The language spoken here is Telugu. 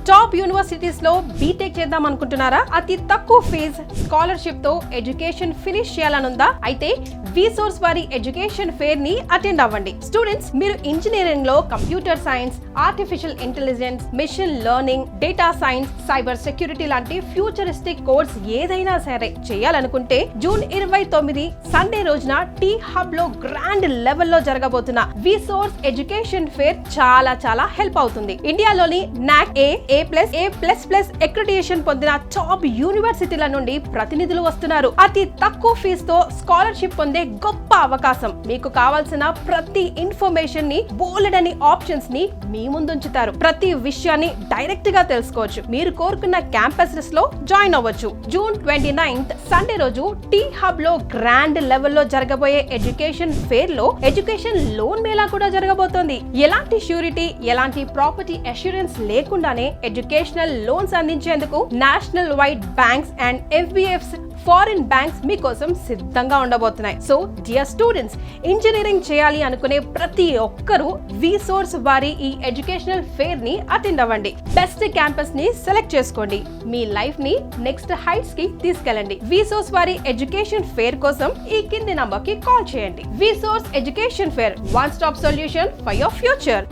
టాప్ యూనివర్సిటీస్ లో బీటెక్ చేద్దాం అనుకుంటున్నారా? అతి తక్కువ ఫీజు స్కాలర్షిప్ తో ఎడ్యుకేషన్ ఫినిష్ చేయాలనుందా? అయితే విసోర్స్ వారి ఎడ్యుకేషన్ ఫేర్ ని అటెండ్ అవ్వండి. స్టూడెంట్స్, మీరు ఇంజనీరింగ్ లో computer science, artificial intelligence, machine learning, data science, cyber security లాంటి ఫ్యూచరిస్టిక్ కోర్స్ ఏదైనా సరే చేయాలనుకుంటే జూన్ 29 సండే రోజున టీ హబ్ లో గ్రాండ్ లెవెల్లో జరగబోతున్న విసోర్స్ ఎడ్యుకేషన్ ఫేర్ చాలా హెల్ప్ అవుతుంది. ఇండియాలోని నాక్ A++ అక్రిడిటేషన్ పొందిన టాప్ యూనివర్సిటీల నుండి ప్రతినిధులు వస్తున్నారు. అతి తక్కువ ఫీజుతో స్కాలర్షిప్ పొందే గొప్ప అవకాశం. మీకు కావాల్సిన ప్రతి ఇన్ఫర్మేషన్ ని, బోలెడని ఆప్షన్స్ ని మీ ముందుంచుతారు. ప్రతి విషయాన్ని డైరెక్ట్ గా తెలుసుకోవచ్చు. మీరు కోరుకున్న క్యాంపసెస్ లో జాయిన్ అవ్వచ్చు. జూన్ 29 సండే రోజు టీ హబ్ లో గ్రాండ్ లెవెల్లో జరగబోయే ఎడ్యుకేషన్ ఫేర్ లో ఎడ్యుకేషన్ లోన్ మేళా కూడా జరగబోతోంది. ఎలాంటి ష్యూరిటీ, ఎలాంటి ప్రాపర్టీ అష్యూరెన్స్ లేకుండానే ఎడ్యుకేషనల్ లోన్స్ అందించేందుకు national wide banks and NBFCs, foreign banks మీకోసం సిద్ధంగా ఉండబోతున్నాయి. సో డియర్ స్టూడెంట్స్, ఇంజనీరింగ్ చేయాలి అనుకునే ప్రతి ఒక్కరూ విసోర్స్ వారి ఈ ఎడ్యుకేషనల్ ఫేర్ ని అటెండ్ అవ్వండి. బెస్ట్ క్యాంపస్ ని సెలెక్ట్ చేసుకోండి. మీ లైఫ్ ని నెక్స్ట్ హైట్స్ కి తీసుకెళ్ళండి. విసోర్స్ వారి ఎడ్యుకేషన్ ఫేర్ కోసం ఈ కింది నంబర్ కి కాల్ చేయండి. VSource education fair, one stop solution for your future.